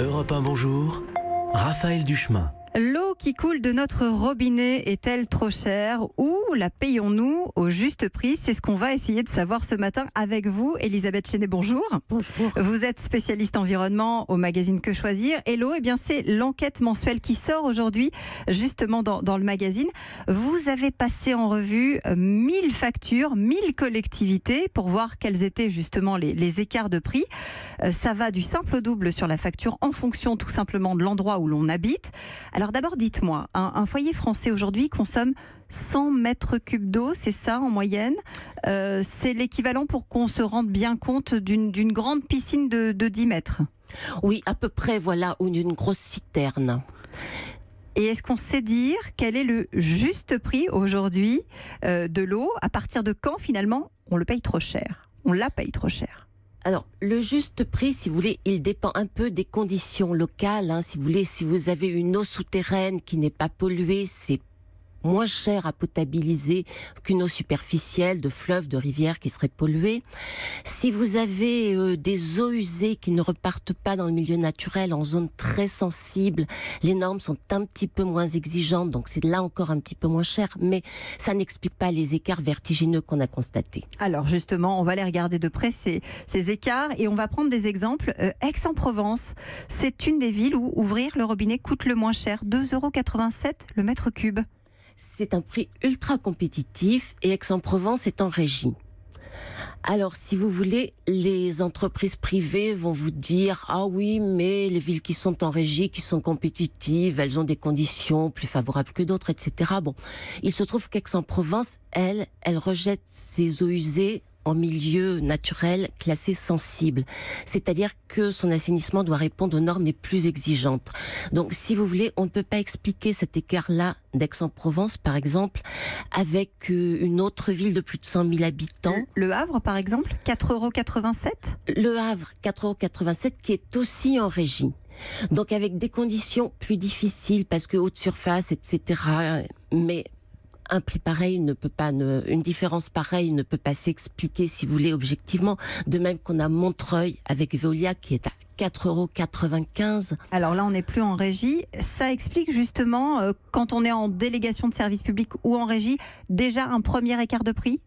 Europe 1, bonjour. Raphaël Duchemin. L'eau qui coule de notre robinet est-elle trop chère ou la payons-nous au juste prix? C'est ce qu'on va essayer de savoir ce matin avec vous. Elisabeth Chenet, bonjour. Bonjour. Vous êtes spécialiste environnement au magazine Que Choisir. Et l'eau, c'est l'enquête mensuelle qui sort aujourd'hui, justement dans le magazine. Vous avez passé en revue 1000 factures, 1000 collectivités pour voir quels étaient justement les écarts de prix. Ça va du simple au double sur la facture en fonction tout simplement de l'endroit où l'on habite. Alors d'abord, dites-moi, un foyer français aujourd'hui consomme 100 mètres cubes d'eau, c'est ça en moyenne. C'est l'équivalent pour qu'on se rende bien compte d'une grande piscine de 10 mètres. Oui, à peu près, voilà, ou d'une grosse citerne. Et est-ce qu'on sait dire quel est le juste prix aujourd'hui de l'eau? À partir de quand finalement on le paye trop cher? On la paye trop cher? Alors, le juste prix, si vous voulez, il dépend un peu des conditions locales. Si vous voulez, si vous avez une eau souterraine qui n'est pas polluée, c'est moins cher à potabiliser qu'une eau superficielle de fleuves, de rivières qui seraient polluées. Si vous avez des eaux usées qui ne repartent pas dans le milieu naturel, en zone très sensible, les normes sont un petit peu moins exigeantes, donc c'est là encore un petit peu moins cher, mais ça n'explique pas les écarts vertigineux qu'on a constatés. Alors justement, on va les regarder de près, ces écarts, et on va prendre des exemples. Aix-en-Provence, c'est une des villes où ouvrir le robinet coûte le moins cher, 2,87 € le mètre cube. C'est un prix ultra compétitif et Aix-en-Provence est en régie. Alors, si vous voulez, les entreprises privées vont vous dire « Ah oui, mais les villes qui sont en régie, qui sont compétitives, elles ont des conditions plus favorables que d'autres, etc. » Bon, il se trouve qu'Aix-en-Provence, elle rejette ses eaux usées en milieu naturel classé sensible. C'est-à-dire que son assainissement doit répondre aux normes les plus exigeantes. Donc, si vous voulez, on ne peut pas expliquer cet écart-là d'Aix-en-Provence, par exemple, avec une autre ville de plus de 100 000 habitants. Le Havre, par exemple, 4,87 €? Le Havre, 4,87 € qui est aussi en régie. Donc, avec des conditions plus difficiles, parce que haute surface, etc. Mais un prix pareil une différence pareille ne peut pas s'expliquer, si vous voulez, objectivement. De même qu'on a Montreuil avec Veolia qui est à 4,95 €. Alors là, on n'est plus en régie. Ça explique justement, quand on est en délégation de service public ou en régie, déjà un premier écart de prix?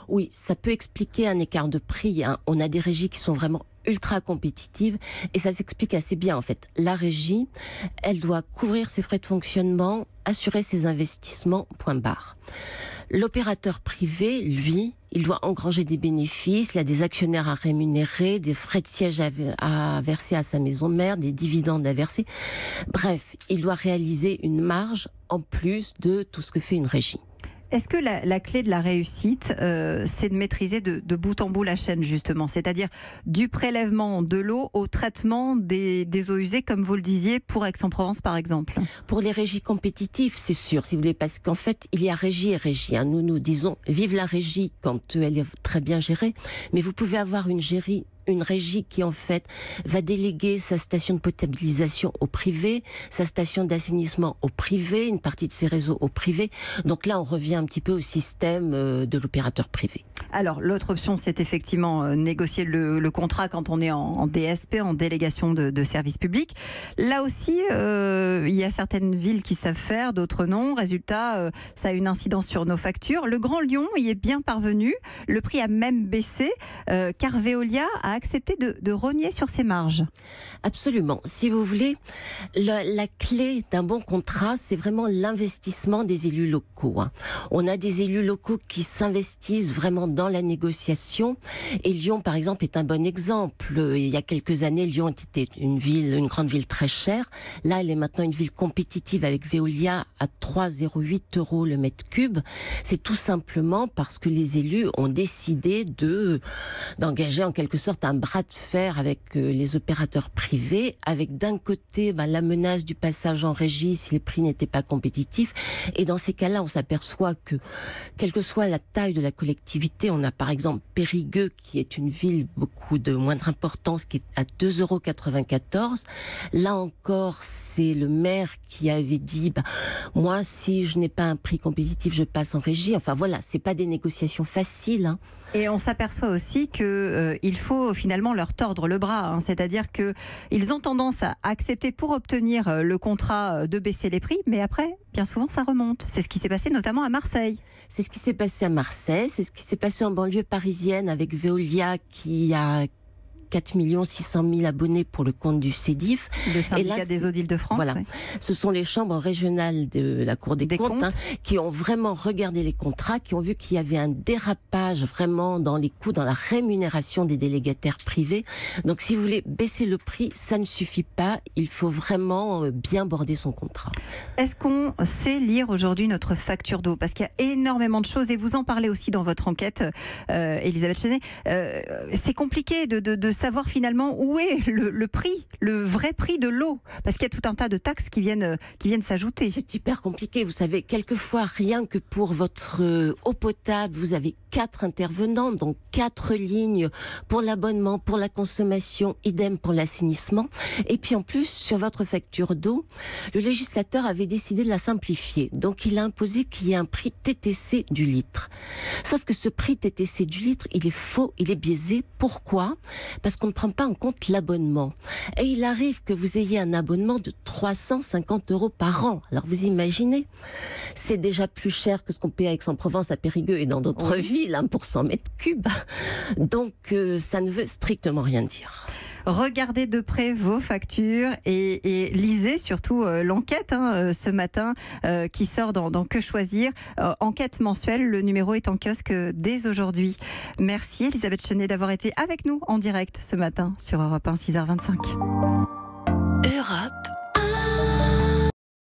Oui, ça peut expliquer un écart de prix. On a des régies qui sont vraiment ultra compétitive et ça s'explique assez bien en fait. La régie, elle doit couvrir ses frais de fonctionnement, assurer ses investissements, point barre. L'opérateur privé, lui, il doit engranger des bénéfices, il a des actionnaires à rémunérer, des frais de siège à verser à sa maison mère, des dividendes à verser. Bref, il doit réaliser une marge en plus de tout ce que fait une régie. Est-ce que la clé de la réussite, c'est de maîtriser de bout en bout la chaîne, justement? C'est-à-dire du prélèvement de l'eau au traitement des eaux usées, comme vous le disiez, pour Aix-en-Provence, par exemple? Pour les régies compétitives, c'est sûr, si vous voulez, parce qu'en fait, il y a régie et régie. Nous disons, vive la régie quand elle est très bien gérée, mais vous pouvez avoir une régie qui en fait va déléguer sa station de potabilisation au privé, sa station d'assainissement au privé, une partie de ses réseaux au privé. Donc là, on revient un petit peu au système de l'opérateur privé. Alors, l'autre option, c'est effectivement négocier le contrat quand on est en DSP, en délégation de service public. Là aussi, il y a certaines villes qui savent faire, d'autres non. Résultat, ça a une incidence sur nos factures. Le Grand Lyon y est bien parvenu. Le prix a même baissé, car Veolia a accepté de rogner sur ses marges. Absolument. Si vous voulez, la clé d'un bon contrat, c'est vraiment l'investissement des élus locaux. On a des élus locaux qui s'investissent vraiment dans la négociation. Et Lyon, par exemple, est un bon exemple. Il y a quelques années, Lyon était une grande ville très chère. Là, elle est maintenant une ville compétitive avec Veolia à 3,08 € le mètre cube. C'est tout simplement parce que les élus ont décidé d'engager en quelque sorte un bras de fer avec les opérateurs privés, avec d'un côté la menace du passage en régie si les prix n'étaient pas compétitifs. Et dans ces cas-là, on s'aperçoit que, quelle que soit la taille de la collectivité, on a par exemple Périgueux, qui est une ville beaucoup de moindre importance, qui est à 2,94 €. Là encore, c'est le maire qui avait dit moi, si je n'ai pas un prix compétitif, je passe en régie. Enfin voilà, c'est pas des négociations faciles. Et on s'aperçoit aussi qu'il faut finalement leur tordre le bras, hein. C'est-à-dire qu'ils ont tendance à accepter pour obtenir le contrat de baisser les prix, mais après, bien souvent, ça remonte. C'est ce qui s'est passé notamment à Marseille. C'est ce qui s'est passé à Marseille, c'est ce qui s'est passé en banlieue parisienne avec Veolia qui a 4 600 000 abonnés pour le compte du CEDIF. Le syndicat des eaux d'Île-de-France. Voilà. Ouais. Ce sont les chambres régionales de la Cour des comptes. Qui ont vraiment regardé les contrats, qui ont vu qu'il y avait un dérapage vraiment dans les coûts, dans la rémunération des délégataires privés. Donc si vous voulez baisser le prix, ça ne suffit pas. Il faut vraiment bien border son contrat. Est-ce qu'on sait lire aujourd'hui notre facture d'eau? Parce qu'il y a énormément de choses et vous en parlez aussi dans votre enquête, Elisabeth Chenet. C'est compliqué de savoir finalement où est le prix, le vrai prix de l'eau, parce qu'il y a tout un tas de taxes qui viennent s'ajouter. C'est hyper compliqué. Vous savez, quelquefois, rien que pour votre eau potable, vous avez 4 intervenants, donc 4 lignes pour l'abonnement, pour la consommation, idem pour l'assainissement. Et puis en plus, sur votre facture d'eau, le législateur avait décidé de la simplifier. Donc il a imposé qu'il y ait un prix TTC du litre. Sauf que ce prix TTC du litre, il est faux, il est biaisé. Pourquoi ? Parce qu'on ne prend pas en compte l'abonnement. Et il arrive que vous ayez un abonnement de 350 € par an. Alors vous imaginez, c'est déjà plus cher que ce qu'on paie à Aix-en-Provence, à Périgueux et dans d'autres villes, hein, pour 100 mètres cubes. Donc ça ne veut strictement rien dire. Regardez de près vos factures et lisez surtout l'enquête ce matin qui sort dans Que choisir. Enquête mensuelle, le numéro est en kiosque dès aujourd'hui. Merci Elisabeth Chenet d'avoir été avec nous en direct ce matin sur Europe 1, 6h25. Europe